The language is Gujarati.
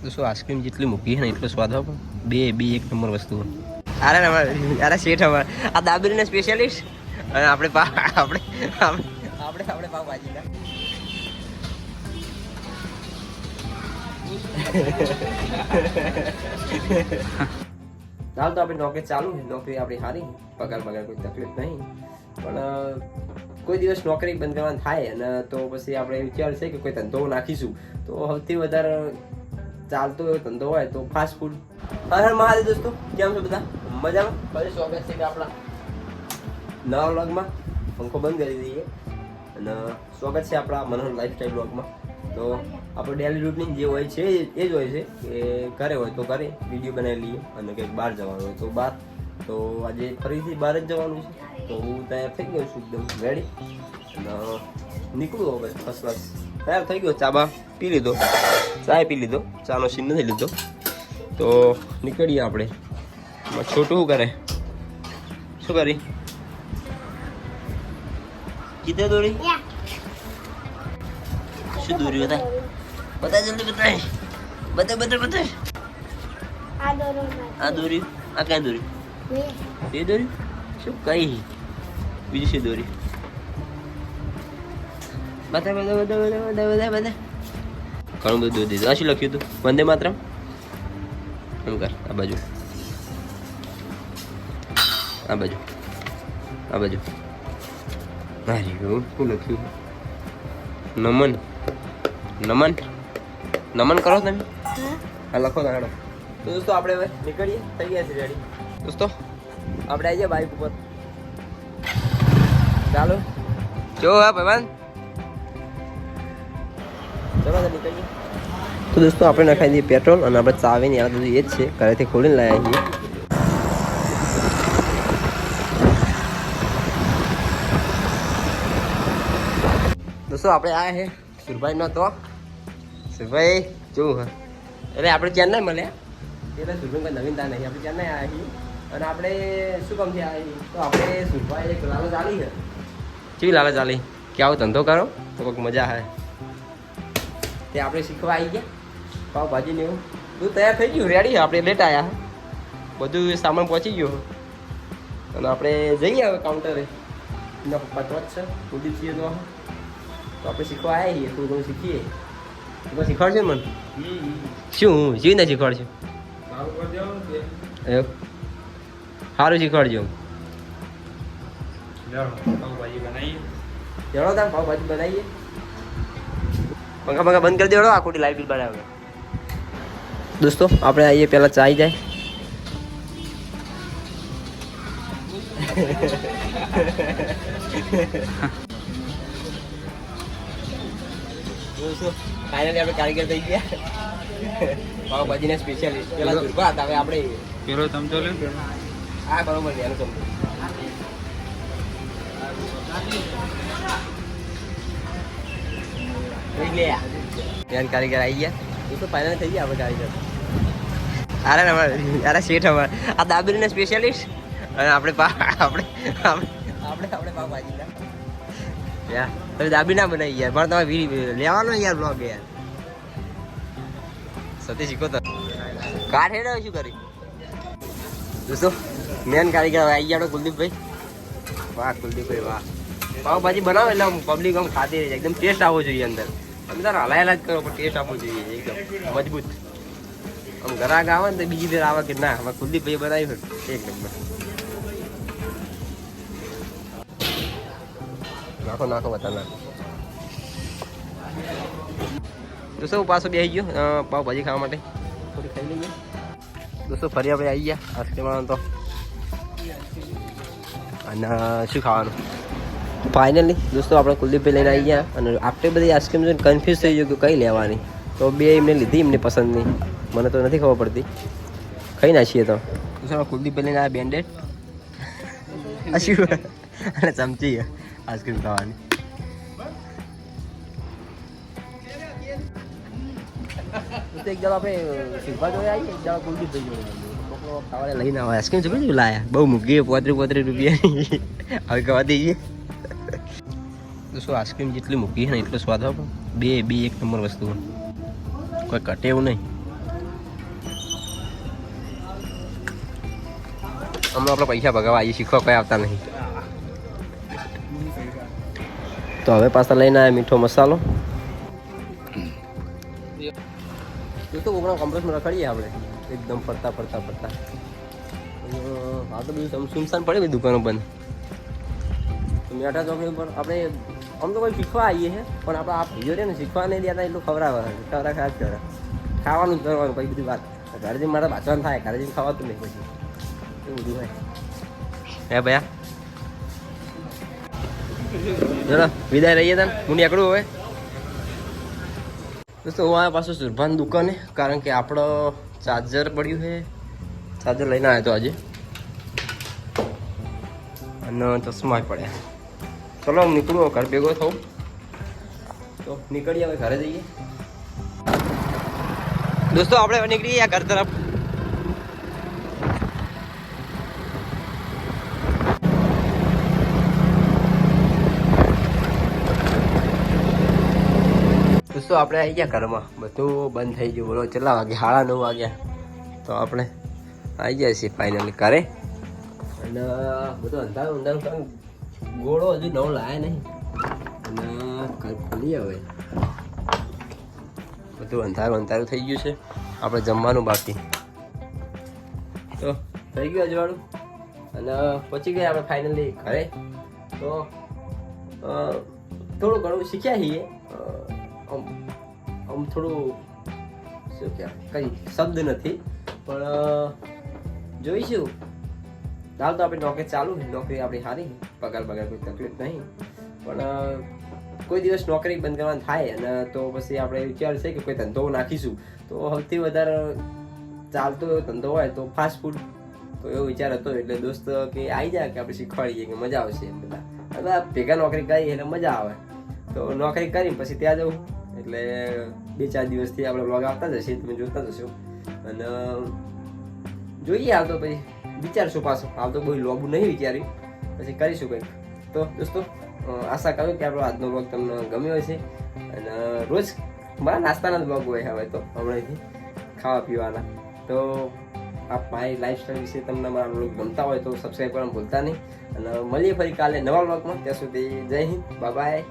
दोस्तों आइसक्रीम जितनी मूकी है ना એટલો સ્વાદ हो बे एक नंबर वस्तु अरे अरे सेठ हमारे आ दाबेली ने स्पेशलिस्ट અને આપણે પાવ ભાજી ના હાલ તો આપણી નોકરી ચાલુ છે નોકરી આપણી સારી પગાર કોઈ તકલીફ નહીં પણ કોઈ દિવસ નોકરી બંધ કરવાની થાય અને તો પછી આપણે વિચાર છે કે કોઈ ધંધો નાખીશું તો સૌથી વધારે ચાલતો એવો ધંધો હોય તો ફાસ્ટ ફૂડ હર મહાદેવ દોસ્તો કેમ છો બધા મજામાં ફરી સ્વાગત છે કે આપણા નવા વ્લોગમાં પંખો બંધ કરી દઈએ અને સ્વાગત છે આપણા મનોહર લાઈફસ્ટાઈલ વ્લોગમાં તો આપણું ડેલી રૂટીન જે હોય છે એ જ હોય છે કે ઘરે હોય તો ઘરે વિડીયો બનાવી લઈએ અને કંઈક બહાર જવાનું હોય તો બહાર તો આજે ફરીથી બહાર જ જવાનું છે તો હું તૈયાર થઈ ગયો છું એકદમ રેડી અને નીકળું હવે ફર્સ્ટ ક્લાસ તૈયાર થઈ ગયો ચા પી લીધો ચાય પી લીધો ચાનો સીન નથી લીધો તો નીકળીએ આપણે છોટું શું કરે શું કરી किधर दौड़ी શું દોરી બતા જલ્દી બતા આ દોરી આ ક્યાં દોરી એ દોરી શું કઈ બીજું શું દોરી બતા ઘણું બધું દોરી દીધું આ શું લખ્યું હતું વંદે માતરમ એમ કર આ બાજુ મારી શું લખ્યું નમન કરો તમે હા લખો તાડો તો દોસ્તો આપણે હવે નીકળીએ થઈ ગયા છે રેડી દોસ્તો આપણે આવી જાય બાઇક ઉપર ચાલો જો હા ભાઈવાન ચલો તો નીકળીએ તો દોસ્તો આપણે નખાઈ દઈએ પેટ્રોલ અને આપણે ચાવીની આ બધું એ જ છે ઘરેથી ખોલીને લાવ્યા છીએ दोस्तों આપણે આ હે સુરભાઈ નો તો સુરભાઈ જોવું હા એટલે આપણે ચેન્નઈ મળ્યા એટલે સુરભાઈ નવીનતા નહીં આપણે ચેન્નઈ આવ્યા છીએ અને આપણે શું કામથી આવ્યા છીએ તો આપણે સુરભાઈ એક લાલચ ચાલી છે કેવી લાલચ ચાલી કે આવો ધંધો કરો તો કોઈક મજા આવે તે આપણે શીખવા આવી ગયા પાવભાજી ને એવું બધું તૈયાર થઈ ગયું રેડી આપણે લેટ આવ્યા બધું સામાન પહોંચી ગયો અને આપણે જઈએ હવે કાઉન્ટરે એના પપ્પા તો જ છે કુલદીપ છીએ તો આપણે શીખવા આવ્યા છીએ થોડું ઘણું શીખીએ તો શીખવાડશે ને મને શું જીવીને શીખવાડશે સારું શીખવાડજો ચલો તાર પાવભાજી બનાવીએ પંખા બંધ કરી દેવડો આ ખોટી લાઈટ બિલ બનાવે દોસ્તો આપણે આવીએ પહેલાં ચા આવી જાય ફાઇનલી આપણે કારીગર થઈ ગયા પાવભાજીના સ્પેશિયાલિસ્ટ પેલા દુર્ગા હતા હવે આપણે પેલો ચમચો લે હા બરોબર છે એનો ચમચો ધ્યાન કારીગર આવી ગયા તો ફાઇનલ થઈ ગયા આપણે કારીગર અરે શેઠ અમારે આ દાબેલીના સ્પેશિયાલિસ્ટ અને આપણે પાવભાજી ના યાર તમે દાબી ના બનાવી યાર પણ તમે લેવાનો યાર બ્લોગ યાર સતી શીખો તો કાઠ હેડે શું કરી દોસ્તો મેન કારીગર આવી ગયા કુલદીપભાઈ વાહ કુલદીપભાઈ વાહ પાવભાજી બનાવો એટલે પબ્લિક આમ ખાતી રહે છે એકદમ ટેસ્ટ આવવો જોઈએ અંદર તમે તાર હલાયેલા જ કરો પણ ટેસ્ટ આપવો જોઈએ એકદમ મજબૂત આમ ગ્રાહક આવે ને તો બીજી ફેર આવે કે ના હવે કુલદીપભાઈ બનાવી એક નંબર નાખો બતા નાખો દોસ્તો પાછો બેસી ગયો પાવભાજી ખાવા માટે થોડી ખાઈ લઈએ દોસ્તો ફરી આપણે આવી ગયા આઈસ્ક્રીમ તો અને શું ખાવાનું ફાઇનલી દોસ્તો આપણે કુલદીપભાઈ લઈને આવી ગયા અને આપણે બધી આઈસ્ક્રીમ જોઈને કન્ફ્યુઝ થઈ ગયું કે કઈ લેવાની તો બે એમને લીધી એમની પસંદની મને તો નથી ખબર પડતી ખાઈ નાખીએ તો કુલદીપભાઈ લઈને આવ્યા બેન્ડેડ શું અને ચમચી આઈસ્ક્રીમ ખાવાની એક જણા આપણે શિલ્પા જોડે આવીએ એક જણા કુલદીપભાઈ જોડે ખાવાને લઈને આવે આઈસ્ક્રીમ છે બધું લાયા બહુ મૂકી 35 રૂપિયાની હવે કવા દઈએ તો શું આઈસ્ક્રીમ જેટલી મૂકી છે ને એટલો સ્વાદ આવે બે એક નંબર વસ્તુ કોઈ કટે એવું નહીં હમણાં આપણે પૈસા ભગાવા આવીએ, શીખવા કોઈ આવતા નહીં. તો હવે પાછા લઈને આવ્યા મીઠો મસાલો. તો કોકના કોમ્પ્લેક્સમાં રખડીએ આપણે એકદમ ફરતા. આ તો બધું સુનસાન પડે બધી દુકાનો બંધ. તો મેઠા ચોકડી ઉપર આપણે આમ તો કોઈ શીખવા આવીએ છે, પણ આપણે આ ભાઈઓ ને શીખવા નહીં દેતા એટલું ખવડાવે ખાવાનું જ કરવાનું પછી બધી વાત. ઘરે જઈને મારે બાચવાનું થાય, ઘરે જઈને ખાવાતું નહીં પછી એવું બધું હોય. હે ભૈયા ચલો વિદાય રહીએ તને, હું નીકળું હવે. દોસ્તો હું આવ્યા પાછું સુરભાન દુકાને, કારણ કે આપણો ચાર્જર પડ્યું છે. ચાર્જર લઈને આવ્યો તો આજે, અને ચશ્મા પડ્યા. ચલો હું નીકળું, ઘર ભેગો થવું. તો નીકળીએ હવે, ઘરે જઈએ. દોસ્તો આપણે નીકળીએ આ ઘર તરફ. દોસ્તો આપણે આવી ગયા ઘરમાં, બધું બંધ થઈ ગયું. બોલો કેટલા વાગે? 9:30 વાગ્યા. તો આપણે આવી ગયા છીએ ફાઇનલી ઘરે. અને બધું અંધારું ગોળો હજુ નવો લાયા નહીં. અને ઘર ખોલીએ હવે. બધું અંધારું થઈ ગયું છે. આપણે જમવાનું બાકી તો થઈ ગયું અજવાળું, અને પહોંચી ગયા આપણે ફાઇનલી ઘરે. તો થોડું ઘણું શીખ્યા છીએ. આમ થોડું શું કહેવાય, કંઈ શબ્દ નથી, પણ જોઈશું. હાલ તો આપણી નોકરી ચાલુ છે, નોકરી આપણી સારી, પગાર કોઈ તકલીફ નહીં. પણ કોઈ દિવસ નોકરી બંધ કરવાનું થાય અને તો પછી આપણે વિચાર છે કે કોઈ ધંધો નાખીશું. તો સૌથી વધારે ચાલતો એવો ધંધો હોય તો ફાસ્ટ ફૂડ, તો એવો વિચાર હતો. એટલે દોસ્ત કે આવી જાય કે આપણે શીખવાડીએ કે મજા આવશે એમ. બધા ભેગા નોકરી કરી એટલે મજા આવે. તો નોકરી કરીને પછી ત્યાં જવું એટલે 2-4 દિવસથી આપણે વ્લોગ આવતા જશે, તમે જોતા જશો. અને જોઈએ હાલ તો પછી વિચારશું પાછું. હાલ તો બહુ લોબું નહીં વિચાર્યું, પછી કરીશું કંઈક. તો દોસ્તો આશા કરું કે આપણો આજનો વ્લોગ તમને ગમ્યો હશે. અને રોજ મારા નાસ્તાના જ વ્લોગ હોય હવે તો, હમણાંથી ખાવા પીવાના. તો આ મારી લાઈફસ્ટાઈલ વિશે તમને મારા વ્લોગ ગમતા હોય તો સબસ્ક્રાઈબ કરવાનું ભૂલતા નહીં. અને મળીએ ફરી કાલે નવા વ્લોગમાં. ત્યાં સુધી જય હિન્દ, બાય.